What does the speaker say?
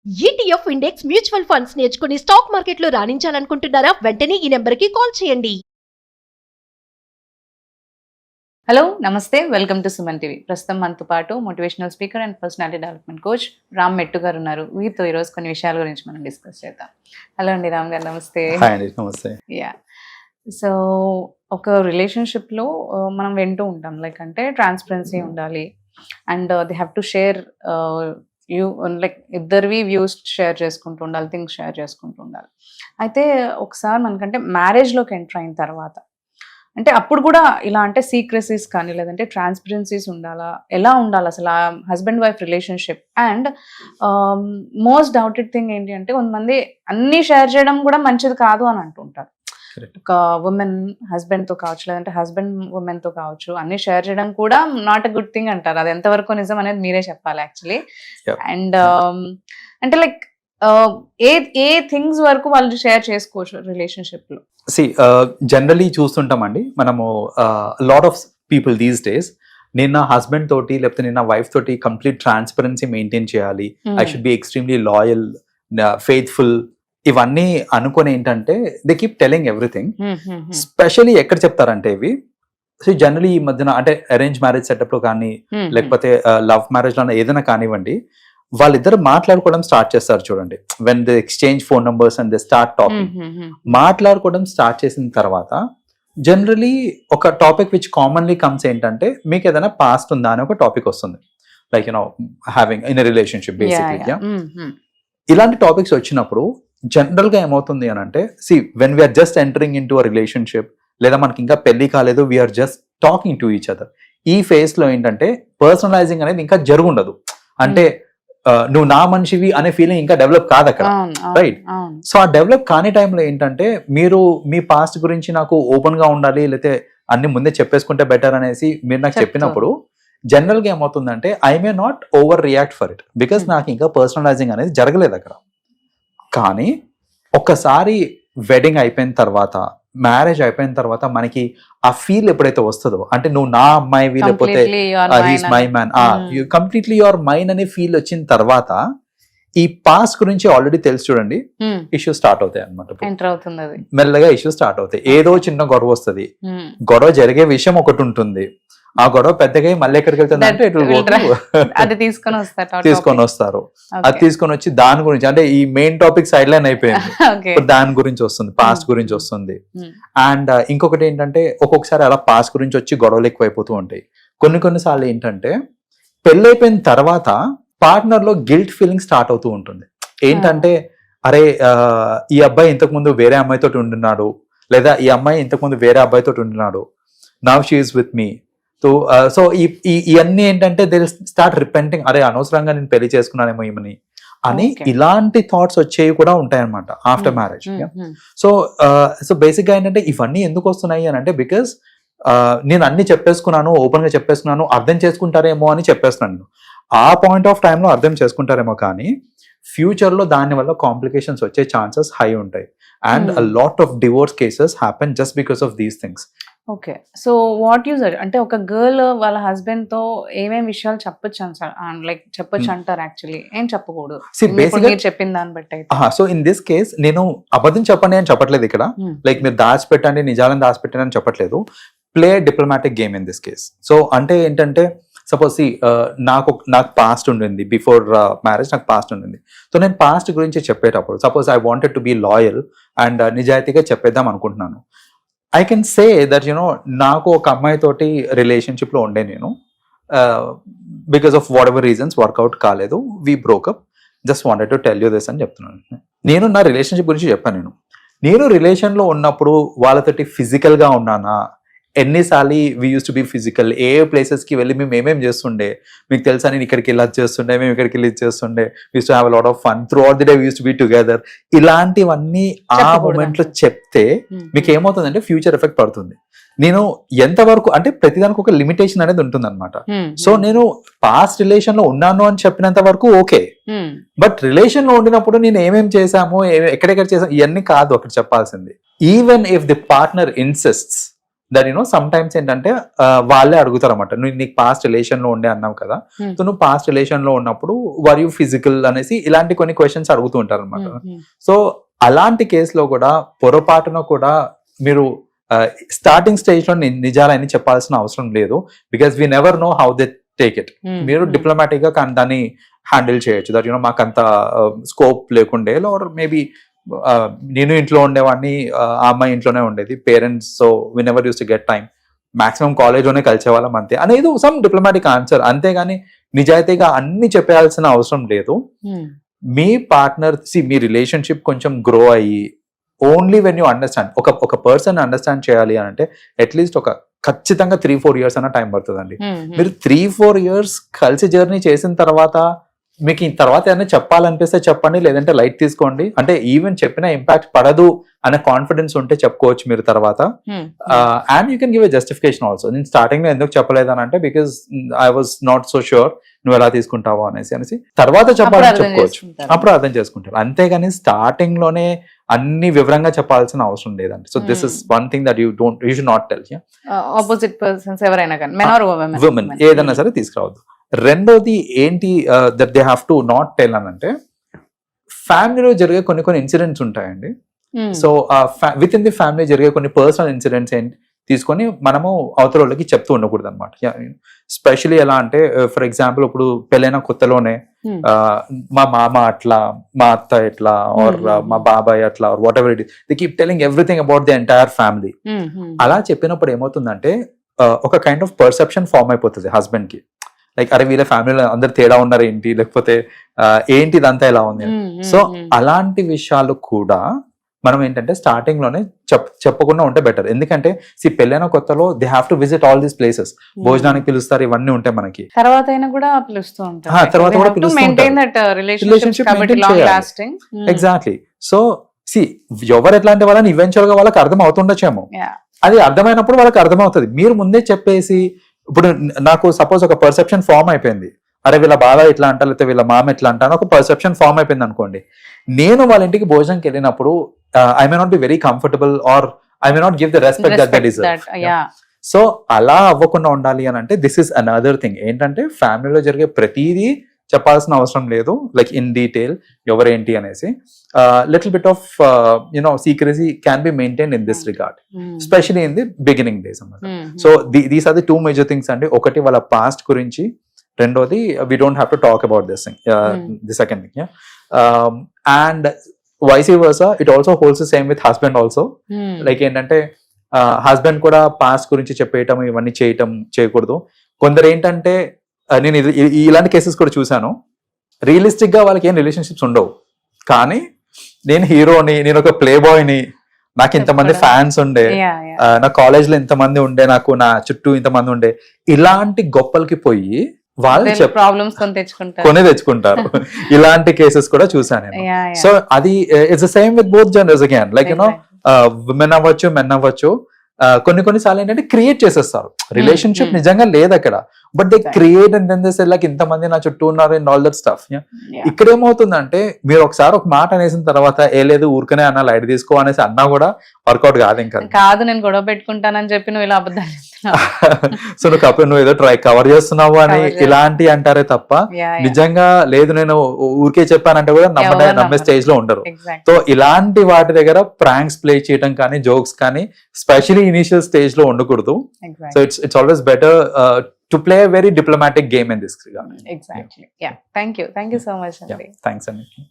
ETF index mutual funds నేర్చుకుని stock మార్కెట్లో రాణించాలనుకుంటున్నారా? వెంటనే ఈ నెంబర్కి కాల్ చేయండి. హలో నమస్తే, వెల్కమ్ టు సుమన్ టీవీ. ప్రస్తుతం మనతో పాటు motivational speaker and personality development coach Ram మెట్టు గారు ఉన్నారు. వీరితో ఈరోజు కొన్ని విషయాల గురించి మనం డిస్కస్ చేద్దాం. హలో అండి రామ్ గారు, నమస్తే. నమస్తే. యా, సో ఒక రిలేషన్షిప్లో మనం వింటూ ఉంటాం, లైక్ అంటే ట్రాన్స్పరెన్సీ ఉండాలి and they have to share like ఇద్దరివి వ్యూస్ షేర్ చేసుకుంటూ ఉండాలి, థింగ్స్ షేర్ చేసుకుంటూ ఉండాలి. అయితే ఒకసారి మనకంటే మ్యారేజ్లోకి ఎంటర్ అయిన తర్వాత అంటే అప్పుడు కూడా ఇలా అంటే సీక్రెసీస్ కానీ లేదంటే ట్రాన్స్పరెన్సీస్ ఉండాలా, ఎలా ఉండాలి అసలు ఆ husband wife relationship? And most doubted thing ఏంటి అంటే కొంతమంది అన్నీ షేర్ చేయడం కూడా మంచిది కాదు అని అంటుంటారు. ఒక ఉమెన్ హస్బెండ్తో కావచ్చు, లేదంటే హస్బెండ్ ఉమెన్తో కావచ్చు, అన్ని షేర్ చేయడం కూడా నాట్ అ గుడ్ థింగ్ అంటారు. అది ఎంతవరకు నిజం అనేది మీరే చెప్పాలి యాక్చువల్లీ. అండ్ అంటే లైక్ ఏ థింగ్స్ వరకు వాళ్ళు షేర్ చేసుకోవచ్చు రిలేషన్షిప్ లో? జనరలీ చూస్తుంటామండి మనము lot of people these days, నేను నా హస్బెండ్ తోటి లేకపోతే నేను నా వైఫ్ తోటి కంప్లీట్ ట్రాన్స్పరెన్సీ మెయింటైన్ చేయాలి, I should be extremely loyal, faithful, ఇవన్నీ అనుకుని ఏంటంటే they keep telling everything. Especially ఎక్కడ చెప్తారంటే ఇవి జనరలీ ఈ మధ్యన అంటే అరేంజ్ మ్యారేజ్ సెటప్ లో కానీ లేకపోతే లవ్ మ్యారేజ్ లో ఏదైనా కానివ్వండి, వాళ్ళిద్దరు మాట్లాడుకోవడం స్టార్ట్ చేస్తారు చూడండి. When they exchange phone numbers and they start talking, మాట్లాడుకోవడం స్టార్ట్ చేసిన తర్వాత జనరలీ ఒక టాపిక్ విచ్ కామన్లీ కమ్స్ ఏంటంటే మీకు ఏదైనా పాస్ట్ ఉందా అని ఒక టాపిక్ వస్తుంది. Like you know having in a relationship basically. ఇలాంటి టాపిక్స్ వచ్చినప్పుడు జనరల్ గా ఏమవుతుంది అని అంటే, when we are just entering in to a relationship, లేదా మనకి ఇంకా పెళ్లి కాలేదు, we are just talking to each other, ఈ ఫేజ్ లో ఏంటంటే పర్సనలైజింగ్ అనేది ఇంకా జరుగుండదు. అంటే నువ్వు నా మనిషివి అనే ఫీలింగ్ ఇంకా డెవలప్ కాదు అక్కడ, రైట్? సో ఆ డెవలప్ కాని టైంలో ఏంటంటే మీరు మీ పాస్ట్ గురించి నాకు ఓపెన్ గా ఉండాలి, లేకపోతే అన్ని ముందే చెప్పేసుకుంటే బెటర్ అనేసి మీరు నాకు చెప్పినప్పుడు జనరల్ గా ఏమవుతుందంటే I may not over react for it, because నాకు ఇంకా పర్సనలైజింగ్ అనేది జరగలేదు అక్కడ. కానీ ఒక్కసారి వెడ్డింగ్ అయిపోయిన తర్వాత, మ్యారేజ్ అయిపోయిన తర్వాత మనకి ఆ ఫీల్ ఎప్పుడైతే వస్తుందో, అంటే నువ్వు నా అమ్మాయివి లేకపోతే he's my man, completely your mine అనే ఫీల్ వచ్చిన తర్వాత ఈ పాస్ట్ గురించి ఆల్రెడీ తెలుసు చూడండి, ఇష్యూ స్టార్ట్ అవుతాయి అనమాట. మెల్లగా ఇష్యూ స్టార్ట్ అవుతాయి. ఏదో చిన్న గొడవ వస్తుంది, గొడవ జరిగే విషయం ఒకటి ఉంటుంది, ఆ గొడవ పెద్దగా మళ్ళీ ఎక్కడికి వెళ్తుంది అంటే అది తీసుకొని వస్తారు. అది తీసుకొని వచ్చి దాని గురించి అంటే ఈ మెయిన్ టాపిక్ సైడ్ లైన్ అయిపోయింది, దాని గురించి వస్తుంది, పాస్ట్ గురించి వస్తుంది. అండ్ ఇంకొకటి ఏంటంటే ఒక్కొక్కసారి అలా పాస్ట్ గురించి వచ్చి గొడవలు ఎక్కువైపోతూ ఉంటాయి. కొన్నిసార్లు ఏంటంటే పెళ్ళైపోయిన తర్వాత పార్ట్నర్ లో గిల్ట్ ఫీలింగ్ స్టార్ట్ అవుతూ ఉంటుంది. ఏంటంటే అరే ఈ అబ్బాయి ఇంతకు ముందు వేరే అమ్మాయితో ఉంటున్నాడు, లేదా ఈ అమ్మాయి ఇంతకు ముందు వేరే అబ్బాయితో ఉంటున్నాడు, now she is with me. So ఇవన్నీ ఏంటంటే దే స్టార్ట్ రిపెంటింగ్, అరే అనవసరంగా నేను పెళ్లి చేసుకున్నానేమో ఏమని అని ఇలాంటి థాట్స్ వచ్చేవి కూడా ఉంటాయన్నమాట ఆఫ్టర్ మ్యారేజ్. సో బేసిక్ గా ఏంటంటే ఇవన్నీ ఎందుకు వస్తున్నాయి అని అంటే బికాస్ నేను అన్ని చెప్పేసుకున్నాను, ఓపెన్ గా చెప్పేసుకున్నాను, అర్థం చేసుకుంటారేమో అని చెప్పేస్తున్నాను. ఆ పాయింట్ ఆఫ్ టైంలో అర్థం చేసుకుంటారేమో, కానీ ఫ్యూచర్ లో దాని వల్ల కాంప్లికేషన్స్ వచ్చే ఛాన్సెస్ హై ఉంటాయి. And a lot of divorce cases happen just because of these things. Okay, so what use అంటే ఒక గర్ల్ వాళ్ళ హస్బెండ్ తో ఏమేమి విషయాలు చెప్పొచ్చు అంటారు? యాక్చువల్లీ ఏం చెప్పకూడదు చెప్పిన దాన్ని బట్టి. సో ఇన్ దిస్ కేస్ నేను అబద్ధం చెప్పండి అని చెప్పట్లేదు ఇక్కడ, లైక్ మీరు దాచిపెట్టండి, నిజాలను దాచిపెట్టండి అని చెప్పట్లేదు. Play diplomatic game in this case. So అంటే ఏంటంటే సపోజ్ నాకు పాస్ట్ ఉండింది, బిఫోర్ మ్యారేజ్ నాకు పాస్ట్ ఉండింది. సో నేను పాస్ట్ గురించి చెప్పేటప్పుడు suppose I wanted to be loyal and నిజాయితీగా చెప్పేద్దాం అనుకుంటున్నాను. I can say that you know నాకు ఒక అమ్మాయి తోటి రిలేషన్షిప్ లో ఉండే, నేను because of whatever reasons work out కాలేదు, we broke up, just wanted to tell you this అని చెప్తున్నాను. నేను నా రిలేషన్షిప్ గురించి చెప్పాను. నేను రిలేషన్ లో ఉన్నప్పుడు వాళ్ళతోటి ఫిజికల్ గా ఉన్నానా, ఎన్నిసార్లు we use to be physical, A places కి వెళ్ళి మేము ఏమేమి చేస్తుండే మీకు తెలుసా, నేను ఇక్కడికి వెళ్ళి చేస్తుండే, మేము ఇక్కడికి వెళ్ళి చేస్తుండే, use to have a lot of fun through out the day, use to be together, ఇలాంటివన్నీ ఆ మూమెంట్ లో చెప్తే మీకు ఏమవుతుందంటే ఫ్యూచర్ ఎఫెక్ట్ పడుతుంది. నేను ఎంతవరకు అంటే ప్రతిదానికి ఒక లిమిటేషన్ అనేది ఉంటుంది అనమాట. సో నేను పాస్ట్ రిలేషన్ లో ఉన్నాను అని చెప్పినంత వరకు ఓకే, బట్ రిలేషన్ లో ఉండినప్పుడు నేను ఏమేమి చేశాము, ఎక్కడెక్కడ చేసాము, ఇవన్నీ కాదు అక్కడ చెప్పాల్సింది. Even if the partner insists that you know sometimes ఏంటంటే వాళ్ళే అడుగుతారు అనమాట, నువ్వు నీకు పాస్ట్ రిలేషన్ లో ఉండే అన్నావు కదా, సో నువ్వు పాస్ట్ రిలేషన్ లో ఉన్నప్పుడు వర్ యూ ఫిజికల్ అనేసి ఇలాంటి కొన్ని క్వశ్చన్స్ అడుగుతూ ఉంటారు అనమాట. సో అలాంటి కేసులో కూడా పొరపాటున కూడా మీరు స్టార్టింగ్ స్టేజ్ లో నిజాలని చెప్పాల్సిన అవసరం లేదు, because we never know how they take it. మీరు డిప్లొమాటిక్ గా దాన్ని హ్యాండిల్ చేయొచ్చు, దట్ యూనో మాకంత స్కోప్ లేకుండే, ఆర్ మేబీ నేను ఇంట్లో ఉండేవాడిని, ఆ అమ్మాయి ఇంట్లోనే ఉండేది, parents, so we never use to get time, maximum college లోనే కలిసే వాళ్ళం అంతే అనేది సమ్ డిప్లొమాటిక్ ఆన్సర్. అంతేగాని నిజాయితీగా అన్ని చెప్పాల్సిన అవసరం లేదు. మీ పార్ట్నర్ మీ రిలేషన్షిప్ కొంచెం గ్రో అయ్యి ఓన్లీ వెన్ యూ అండర్స్టాండ్, ఒక పర్సన్ అండర్స్టాండ్ చేయాలి అని అంటే అట్లీస్ట్ ఒక ఖచ్చితంగా 3-4 years అన్న టైం పడుతుందండి. మీరు 3-4 years కలిసి జర్నీ చేసిన తర్వాత మీకు ఈ తర్వాత ఏదైనా చెప్పాలనిపిస్తే చెప్పండి, లేదంటే లైట్ తీసుకోండి. అంటే ఈవెన్ చెప్పిన ఇంపాక్ట్ పడదు అనే కాన్ఫిడెన్స్ ఉంటే చెప్పుకోవచ్చు మీరు తర్వాత. And you can give a justification also. నేను స్టార్టింగ్ లో ఎందుకు చెప్పలేదు అని అంటే because I was not so sure నువ్వు ఎలా తీసుకుంటావో అనేసి తర్వాత చెప్పాలని చెప్పుకోవచ్చు, అప్పుడు అర్థం చేసుకుంటారు. అంతేగాని స్టార్టింగ్ లోనే అన్ని వివరంగా చెప్పాల్సిన అవసరం లేదండి. So this is one thing that you should not tell. Opposite persons ఎవరైనా కానీ, మెన్ ఆర్ విమెన్ ఏదైనా సరే తీసుకురావద్దు. రెండోది ఏంటి that they have to not tell అని అంటే, ఫ్యామిలీలో జరిగే కొన్ని ఇన్సిడెంట్స్ ఉంటాయండి. So with in the family జరిగే కొన్ని పర్సనల్ ఇన్సిడెంట్స్ ఏంటి తీసుకొని మనము అవతల వాళ్ళకి చెప్తూ ఉండకూడదు అనమాట. స్పెషలీ ఎలా అంటే, ఫర్ ఎగ్జాంపుల్ ఇప్పుడు పెళ్ళైన కొత్తలోనే మా మామ అట్లా, మా అత్త ఎట్లా, ఆర్ మా బాబాయ్ అట్లా, or whatever it is, they keep telling everything about the entire family. అలా చెప్పినప్పుడు ఏమవుతుందంటే ఒక కైండ్ ఆఫ్ పర్సెప్షన్ ఫార్మ్ అయిపోతుంది హస్బెండ్ కి, లైక్ అరే వీళ్ళ ఫ్యామిలీలో అందరు తేడా ఉన్నారు ఏంటి, లేకపోతే ఏంటి ఇదంతా ఎలా ఉంది. సో అలాంటి విషయాలు కూడా మనం ఏంటంటే స్టార్టింగ్ లోనే చెప్పకుండా ఉంటే బెటర్. ఎందుకంటే పెళ్ళైన కొత్తలో they have to visit all these places, భోజనానికి పిలుస్తారు, ఇవన్నీ ఉంటాయి మనకి. తర్వాత అయినా కూడా పిలుస్తూ ఉంటారు, తర్వాత కూడా ఎగ్జాక్ట్లీ. సో ఎవరు ఎట్లాంటి వాళ్ళని ఈవెన్చువల్ గా వాళ్ళకి అర్థం అవుతుండొచ్చేమో, అది అర్థమైనప్పుడు వాళ్ళకి అర్థమవుతుంది. మీరు ముందే చెప్పేసి, ఇప్పుడు నాకు సపోజ్ ఒక పర్సెప్షన్ ఫార్మ్ అయిపోయింది, అరే వీళ్ళ బావ ఇట్లా అంటా, లేకపోతే వీళ్ళ మామ ఇట్లా అంటా, ఒక పర్సెప్షన్ ఫార్మ్ అయిపోయింది అనుకోండి. నేను వాళ్ళ ఇంటికి భోజనంకి వెళ్ళినప్పుడు I may not be very comfortable, or I may not give the respect that they deserve. So అలా అవ్వకుండా ఉండాలి అని అంటే దిస్ ఇస్ అనదర్ థింగ్. ఏంటంటే ఫ్యామిలీలో జరిగే ప్రతిదీ చెప్పాల్సిన అవసరం లేదు, లైక్ ఇన్ డీటెయిల్ ఎవరేంటి అనేసి. Little bit of you know secrecy can be maintain in this regard, specially in the beginning days అన్నమాట. So these are the 2 major things అండి. ఒకటి వాళ్ళ పాస్ట్ గురించి, రెండోది we don't have to talk about this thing, the second thing. And vice versa it also holds the same with husband also. Like ఏంటంటే husband కూడా past గురించి చెప్పేయటం, ఇవన్నీ చేయకూడదు. కొందరు ఏంటంటే నేను ఇలాంటి కేసెస్ కూడా చూసాను, రియలిస్టిక్ గా వాళ్ళకి ఏం రిలేషన్షిప్స్ ఉండవు, కానీ నేను హీరోని, నేను ఒక ప్లే బాయ్ని, నాకు ఇంతమంది ఫ్యాన్స్ ఉండే, నా కాలేజ్ లో ఇంతమంది ఉండే, నాకు నా చుట్టూ ఇంతమంది ఉండే, ఇలాంటి గొప్పలకి పోయి వాళ్ళు ప్రాబ్లమ్స్ కొని తెచ్చుకుంటారు. ఇలాంటి కేసెస్ కూడా చూసాను నేను. సో అది it's the same with both genders again, like you know women అవ్వచ్చు, మెన్ అవ్వచ్చు. కొన్నిసార్లు ఏంటంటే క్రియేట్ చేసేస్తారు, రిలేషన్షిప్ నిజంగా లేదు అక్కడ, but they create and then they say like ఇంతమంది నా చుట్టూ ఉన్నారు అండ్ ఆల్ దట్ స్టఫ్. ఇక్కడ ఏమవుతుందంటే మీరు ఒకసారి ఒక మాట అనేసిన తర్వాత ఏ లేదు ఊరికనే అన్న లైట్ తీసుకో అనేసి అన్నా కూడా వర్కౌట్ కాదు. ఇంకా కాదు, నేను గొడవ పెట్టుకుంటానని చెప్పి నువ్వు ఇలా అబద్ధాలు సో నువ్వు ఏదో కవర్ చేస్తున్నావు అని ఇలాంటి అంటారే తప్ప నిజంగా లేదు నేను ఊరికే చెప్పానంటే కూడా నమ్మే స్టేజ్ లో ఉండరు. సో ఇలాంటి వాటి దగ్గర ప్రాంక్స్ ప్లే చేయడం కానీ, జోక్స్ కానీ స్పెషలీ ఇనిషియల్ స్టేజ్ లో ఉండకూడదు. So it's always better to play a very diplomatic game in this regard. Exactly. Yeah. Thank you so much. Thanks, Aniki.